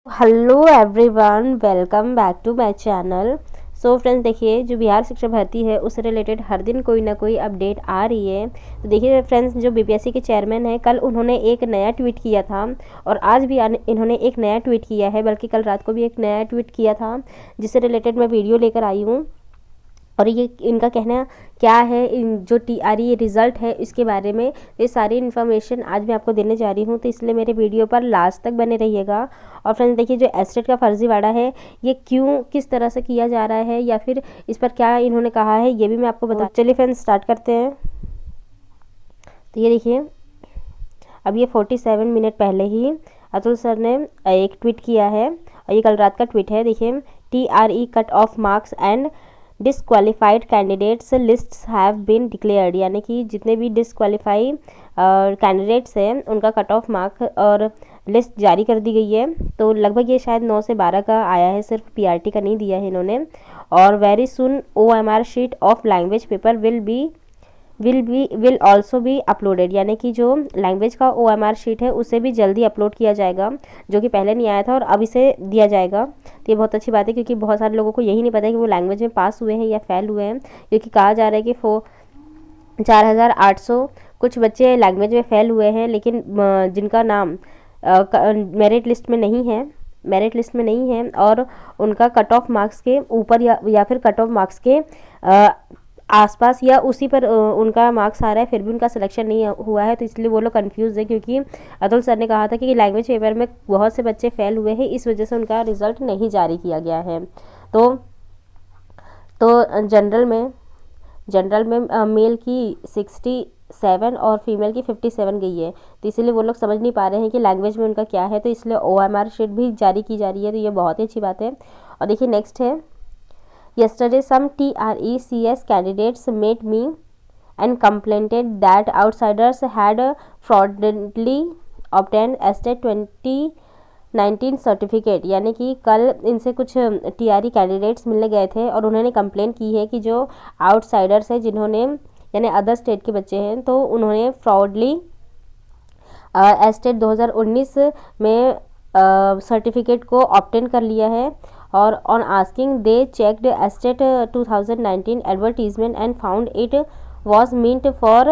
Hello everyone, welcome back to my channel. So friends, देखिए जो बिहार शिक्षा भर्ती है उससे रिलेटेड हर दिन कोई ना कोई अपडेट आ रही है। तो देखिए फ्रेंड्स, जो बीपीएससी के चेयरमैन हैं, कल उन्होंने एक नया ट्वीट किया था और आज भी इन्होंने एक नया ट्वीट किया है, बल्कि कल रात को भी एक नया ट्वीट किया था जिससे रिलेटेड मैं वीडियो लेकर आई हूँ। और ये इनका कहना क्या है, इन जो टीआरई रिज़ल्ट है इसके बारे में, ये सारी इन्फॉर्मेशन आज मैं आपको देने जा रही हूँ, तो इसलिए मेरे वीडियो पर लास्ट तक बने रहिएगा। और फ्रेंड्स देखिए, जो एस्टेट का फर्जीवाड़ा है ये क्यों किस तरह से किया जा रहा है या फिर इस पर क्या इन्होंने कहा है, ये भी मैं आपको बता। चलिए फ्रेंड्स स्टार्ट करते हैं। तो ये देखिए, अब ये 47 मिनट पहले ही अतुल सर ने एक ट्वीट किया है और ये कल रात का ट्वीट है। देखिए, TRE cut off marks and disqualified candidates lists have been declared, यानी कि जितने भी डिसक्वालीफाई कैंडिडेट्स हैं उनका कट ऑफ मार्क और लिस्ट जारी कर दी गई है। तो लगभग ये शायद 9 से 12 का आया है, सिर्फ पीआरटी का नहीं दिया है इन्होंने। और very soon OMR sheet of language paper will also be uploaded, यानी कि जो लैंग्वेज का ओएमआर शीट है उसे भी जल्दी अपलोड किया जाएगा, जो कि पहले नहीं आया था और अब इसे दिया जाएगा। तो ये बहुत अच्छी बात है, क्योंकि बहुत सारे लोगों को यही नहीं पता है कि वो लैंग्वेज में पास हुए हैं या फेल हुए हैं, क्योंकि कहा जा रहा है कि 4800 कुछ बच्चे लैंग्वेज में फेल हुए हैं, लेकिन जिनका नाम मेरिट लिस्ट में नहीं है और उनका कट ऑफ मार्क्स के ऊपर या फिर कट ऑफ मार्क्स के आसपास या उसी पर उनका मार्क्स आ रहा है, फिर भी उनका सिलेक्शन नहीं हुआ है। तो इसलिए वो लोग कंफ्यूज है, क्योंकि अतुल सर ने कहा था कि लैंग्वेज पेपर में बहुत से बच्चे फेल हुए हैं, इस वजह से उनका रिजल्ट नहीं जारी किया गया है। तो जनरल में मेल की 67 और फीमेल की 57 गई है, तो इसीलिए वो लोग समझ नहीं पा रहे हैं कि लैंग्वेज में उनका क्या है, तो इसलिए ओएमआर शीट भी जारी की जा रही है। तो ये बहुत ही अच्छी बात है। और देखिए नेक्स्ट है, Yesterday, some TRECS candidates met me and complained that outsiders had fraudulently obtained STET 2019 certificate, यानी कि कल इनसे कुछ टीआरई कैंडिडेट्स मिलने गए थे और उन्होंने कंप्लेंट की है कि जो आउटसाइडर्स हैं, जिन्होंने यानी अदर स्टेट के बच्चे हैं, तो उन्होंने फ्रॉडली STET 2019 में सर्टिफिकेट को ऑब्टेन कर लिया है। और on asking they checked STET 2019 advertisement and found it was meant for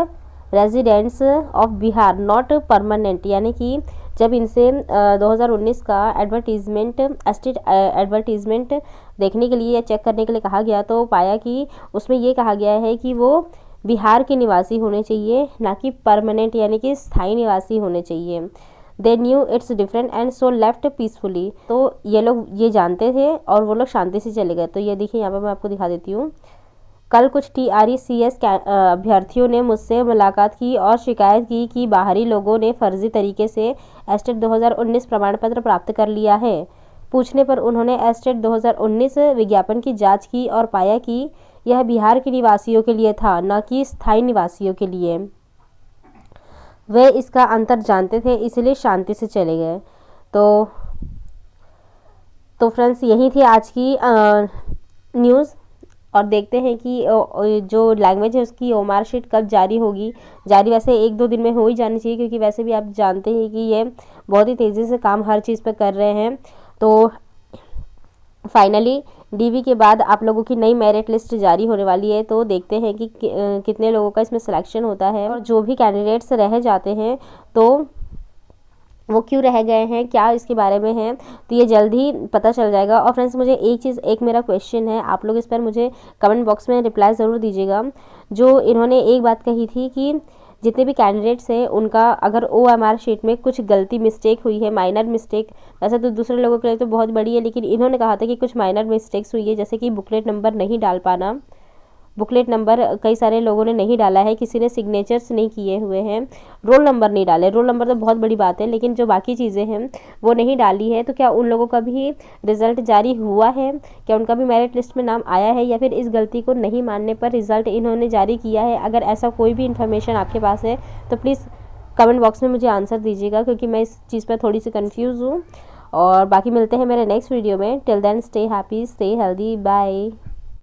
residents of Bihar not permanent, यानी कि जब इनसे 2019 का एडवर्टीजमेंट STET एडवर्टीजमेंट देखने के लिए या चेक करने के लिए कहा गया, तो पाया कि उसमें ये कहा गया है कि वो बिहार के निवासी होने चाहिए, ना कि परमानेंट यानी कि स्थायी निवासी होने चाहिए। They knew it's different and so left peacefully, तो ये लोग ये जानते थे और वो लोग शांति से चले गए। तो ये देखिए, यहाँ पर मैं आपको दिखा देती हूँ। कल कुछ TRECS अभ्यर्थियों ने मुझसे मुलाकात की और शिकायत की कि बाहरी लोगों ने फर्जी तरीके से STET 2019 प्रमाण पत्र प्राप्त कर लिया है। पूछने पर उन्होंने STET 2019 विज्ञापन की जाँच की और पाया कि यह बिहार के निवासियों के लिए था, न कि स्थायी निवासियों के लिए। वे इसका अंतर जानते थे, इसलिए शांति से चले गए। तो फ्रेंड्स, यही थी आज की न्यूज़। और देखते हैं कि जो लैंग्वेज है उसकी ओएमआर शीट कब जारी होगी। जारी वैसे 1-2 दिन में हो ही जानी चाहिए, क्योंकि वैसे भी आप जानते हैं कि ये बहुत ही तेज़ी से काम हर चीज़ पर कर रहे हैं। तो फाइनली डीवी के बाद आप लोगों की नई मेरिट लिस्ट जारी होने वाली है, तो देखते हैं कि कितने लोगों का इसमें सिलेक्शन होता है और जो भी कैंडिडेट्स रह जाते हैं तो वो क्यों रह गए हैं, क्या इसके बारे में है, तो ये जल्द ही पता चल जाएगा। और फ्रेंड्स, मुझे एक मेरा क्वेश्चन है, आप लोग इस पर मुझे कमेंट बॉक्स में रिप्लाई ज़रूर दीजिएगा। जो इन्होंने एक बात कही थी कि जितने भी कैंडिडेट्स हैं उनका अगर ओएमआर शीट में कुछ गलती मिस्टेक हुई है, माइनर मिस्टेक, वैसे तो दूसरे लोगों के लिए तो बहुत बड़ी है, लेकिन इन्होंने कहा था कि कुछ माइनर मिस्टेक्स हुई है, जैसे कि बुकलेट नंबर नहीं डाल पाना। बुकलेट नंबर कई सारे लोगों ने नहीं डाला है, किसी ने सिग्नेचर्स नहीं किए हुए हैं, रोल नंबर नहीं डाले। रोल नंबर तो बहुत बड़ी बात है, लेकिन जो बाकी चीज़ें हैं वो नहीं डाली है। तो क्या उन लोगों का भी रिज़ल्ट जारी हुआ है, क्या उनका भी मेरिट लिस्ट में नाम आया है, या फिर इस गलती को नहीं मानने पर रिज़ल्ट इन्होंने जारी किया है? अगर ऐसा कोई भी इन्फॉर्मेशन आपके पास है तो प्लीज़ कमेंट बॉक्स में मुझे आंसर दीजिएगा, क्योंकि मैं इस चीज़ पर थोड़ी सी कन्फ्यूज़ हूँ। और बाकी मिलते हैं मेरे नेक्स्ट वीडियो में। Till then stay happy, stay healthy, bye.